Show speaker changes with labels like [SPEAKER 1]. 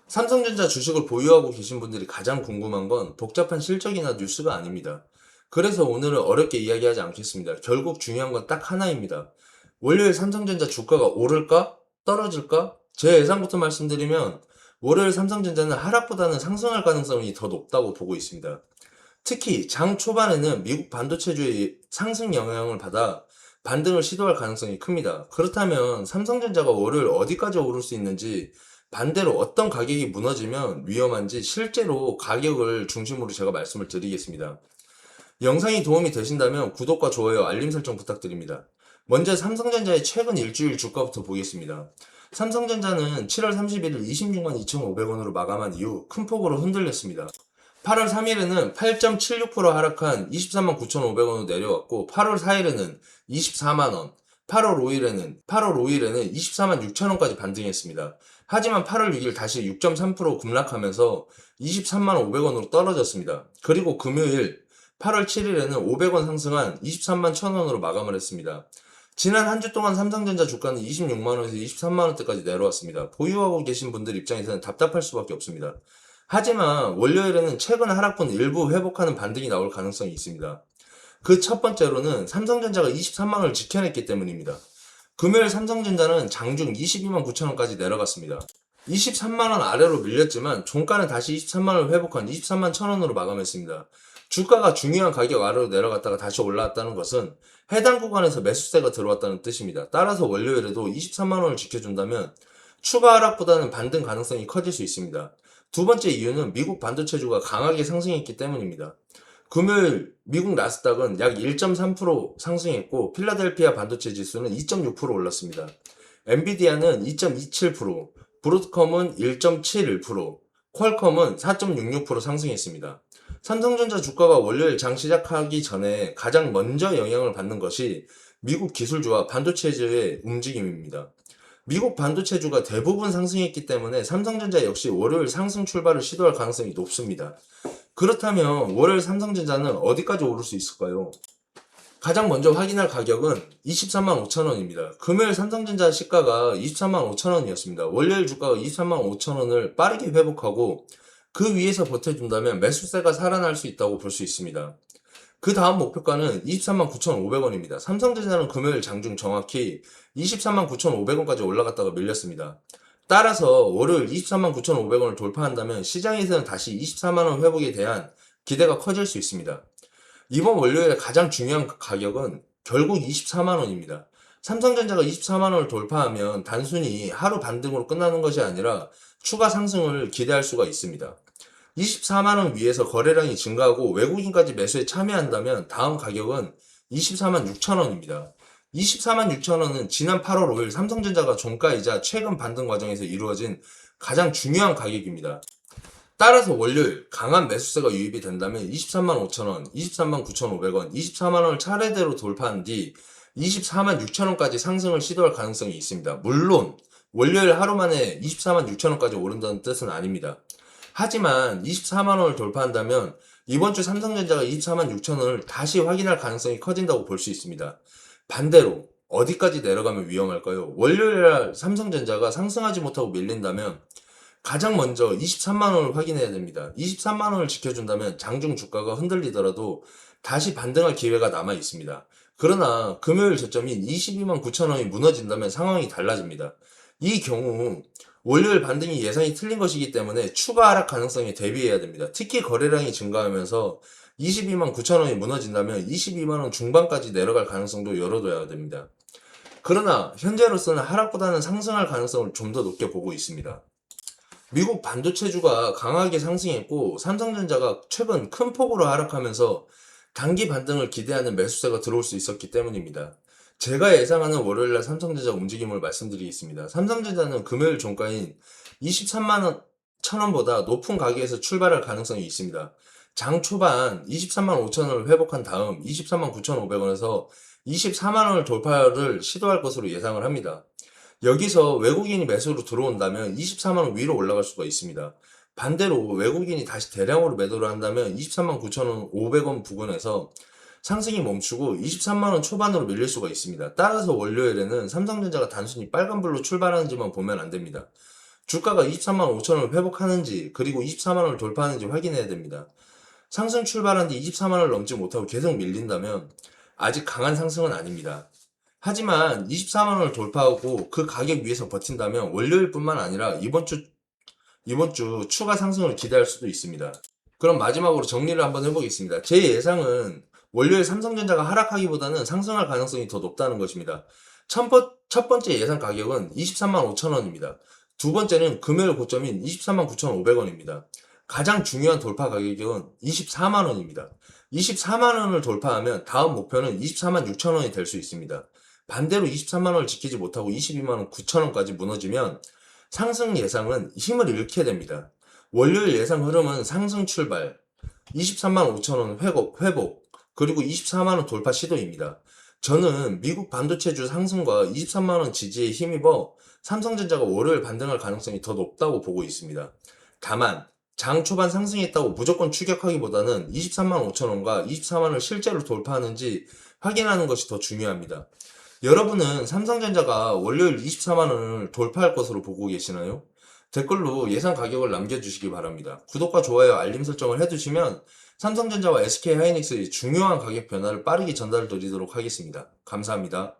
[SPEAKER 1] 삼성전자 주식을 보유하고 계신 분들이 가장 궁금한 건 복잡한 실적이나 뉴스가 아닙니다. 그래서 오늘은 어렵게 이야기하지 않겠습니다. 결국 중요한 건 딱 하나입니다. 월요일 삼성전자 주가가 오를까? 떨어질까? 제 예상부터 말씀드리면 월요일 삼성전자는 하락보다는 상승할 가능성이 더 높다고 보고 있습니다. 특히 장 초반에는 미국 반도체주의 상승 영향을 받아 반등을 시도할 가능성이 큽니다. 그렇다면 삼성전자가 월요일 어디까지 오를 수 있는지, 반대로 어떤 가격이 무너지면 위험한지 실제로 가격을 중심으로 제가 말씀을 드리겠습니다. 영상이 도움이 되신다면 구독과 좋아요, 알림 설정 부탁드립니다. 먼저 삼성전자의 최근 일주일 주가부터 보겠습니다. 삼성전자는 7월 31일 26만 2,500원으로 마감한 이후 큰 폭으로 흔들렸습니다. 8월 3일에는 8.76% 하락한 23만 9,500원으로 내려왔고, 8월 4일에는 24만원, 8월 5일에는 24만 6천원까지 반등했습니다. 하지만 8월 6일 다시 6.3% 급락하면서 23만 500원으로 떨어졌습니다. 그리고 금요일 8월 7일에는 500원 상승한 23만 1,000원으로 마감을 했습니다. 지난 한 주 동안 삼성전자 주가는 26만원에서 23만원대까지 내려왔습니다. 보유하고 계신 분들 입장에서는 답답할 수밖에 없습니다. 하지만 월요일에는 최근 하락분 일부 회복하는 반등이 나올 가능성이 있습니다. 그 첫 번째로는 삼성전자가 23만원을 지켜냈기 때문입니다. 금요일 삼성전자는 장중 22만 9천원까지 내려갔습니다. 23만원 아래로 밀렸지만 종가는 다시 23만원을 회복한 23만 1,000원으로 마감했습니다. 주가가 중요한 가격 아래로 내려갔다가 다시 올라왔다는 것은 해당 구간에서 매수세가 들어왔다는 뜻입니다. 따라서 월요일에도 23만원을 지켜준다면 추가 하락보다는 반등 가능성이 커질 수 있습니다. 두 번째 이유는 미국 반도체주가 강하게 상승했기 때문입니다. 금요일 미국 나스닥은 약 1.3% 상승했고, 필라델피아 반도체 지수는 2.6% 올랐습니다. 엔비디아는 2.27%, 브로드컴은 1.71%, 퀄컴은 4.66% 상승했습니다. 삼성전자 주가가 월요일 장 시작하기 전에 가장 먼저 영향을 받는 것이 미국 기술주와 반도체주의 움직임입니다. 미국 반도체주가 대부분 상승했기 때문에 삼성전자 역시 월요일 상승 출발을 시도할 가능성이 높습니다. 그렇다면 월요일 삼성전자는 어디까지 오를 수 있을까요? 가장 먼저 확인할 가격은 23만 5천원입니다. 금요일 삼성전자 시가가 23만 5천원이었습니다. 월요일 주가가 23만 5천원을 빠르게 회복하고 그 위에서 버텨준다면 매수세가 살아날 수 있다고 볼 수 있습니다. 그 다음 목표가는 23만 9,500원입니다. 삼성전자는 금요일 장중 정확히 23만 9,500원까지 올라갔다가 밀렸습니다. 따라서 월요일 23만 9,500원을 돌파한다면 시장에서는 다시 24만원 회복에 대한 기대가 커질 수 있습니다. 이번 월요일에 가장 중요한 가격은 결국 24만원입니다. 삼성전자가 24만원을 돌파하면 단순히 하루 반등으로 끝나는 것이 아니라 추가 상승을 기대할 수가 있습니다. 24만원 위에서 거래량이 증가하고 외국인까지 매수에 참여한다면 다음 가격은 24만 6천원입니다. 24만 6천원은 지난 8월 5일 삼성전자가 종가이자 최근 반등 과정에서 이루어진 가장 중요한 가격입니다. 따라서 월요일 강한 매수세가 유입이 된다면 23만 5천원, 23만 9,500원, 24만원을 차례대로 돌파한 뒤 24만 6천원까지 상승을 시도할 가능성이 있습니다. 물론 월요일 하루 만에 24만 6천원까지 오른다는 뜻은 아닙니다. 하지만 24만원을 돌파한다면 이번 주 삼성전자가 24만 6천원을 다시 확인할 가능성이 커진다고 볼 수 있습니다. 반대로 어디까지 내려가면 위험할까요? 월요일날 삼성전자가 상승하지 못하고 밀린다면 가장 먼저 23만원을 확인해야 됩니다. 23만원을 지켜준다면 장중 주가가 흔들리더라도 다시 반등할 기회가 남아 있습니다. 그러나 금요일 저점인 22만 9천원이 무너진다면 상황이 달라집니다. 이 경우 월요일 반등이 예상이 틀린 것이기 때문에 추가 하락 가능성에 대비해야 됩니다. 특히 거래량이 증가하면서 22만 9천원이 무너진다면 22만원 중반까지 내려갈 가능성도 열어둬야 됩니다. 그러나 현재로서는 하락보다는 상승할 가능성을 좀 더 높게 보고 있습니다. 미국 반도체주가 강하게 상승했고 삼성전자가 최근 큰 폭으로 하락하면서 단기 반등을 기대하는 매수세가 들어올 수 있었기 때문입니다. 제가 예상하는 월요일날 삼성전자 움직임을 말씀드리겠습니다. 삼성전자는 금요일 종가인 23만 1천원보다 높은 가격에서 출발할 가능성이 있습니다. 장 초반 23만 5천원을 회복한 다음 23만 9,500원에서 24만원을 돌파를 시도할 것으로 예상을 합니다. 여기서 외국인이 매수로 들어온다면 24만원 위로 올라갈 수가 있습니다. 반대로 외국인이 다시 대량으로 매도를 한다면 23만 9,500원 부근에서 상승이 멈추고 23만원 초반으로 밀릴 수가 있습니다. 따라서 월요일에는 삼성전자가 단순히 빨간불로 출발하는지만 보면 안됩니다. 주가가 23만 5천원을 회복하는지 그리고 24만 원을 돌파하는지 확인해야 됩니다. 상승 출발한 뒤 24만 원을 넘지 못하고 계속 밀린다면 아직 강한 상승은 아닙니다. 하지만 24만 원을 돌파하고 그 가격 위에서 버틴다면 월요일뿐만 아니라 이번 주 추가 상승을 기대할 수도 있습니다. 그럼 마지막으로 정리를 한번 해보겠습니다. 제 예상은 월요일 삼성전자가 하락하기보다는 상승할 가능성이 더 높다는 것입니다. 첫 번째 예상 가격은 23만 5천 원입니다. 두 번째는 금요일 고점인 23만 9,500원입니다. 가장 중요한 돌파 가격은 24만 원입니다. 24만 원을 돌파하면 다음 목표는 24만 6천 원이 될 수 있습니다. 반대로 23만 원을 지키지 못하고 22만 9천 원까지 무너지면 상승 예상은 힘을 잃게 됩니다. 월요일 예상 흐름은 상승 출발, 23만 5천 원 회복, 그리고 24만 원 돌파 시도입니다. 저는 미국 반도체주 상승과 23만 원 지지에 힘입어 삼성전자가 월요일 반등할 가능성이 더 높다고 보고 있습니다. 다만 장 초반 상승했다고 무조건 추격하기보다는 23만 5천 원과 24만 원을 실제로 돌파하는지 확인하는 것이 더 중요합니다. 여러분은 삼성전자가 월요일 24만 원을 돌파할 것으로 보고 계시나요? 댓글로 예상 가격을 남겨주시기 바랍니다. 구독과 좋아요, 알림 설정을 해두시면 삼성전자와 SK하이닉스의 중요한 가격 변화를 빠르게 전달 드리도록 하겠습니다. 감사합니다.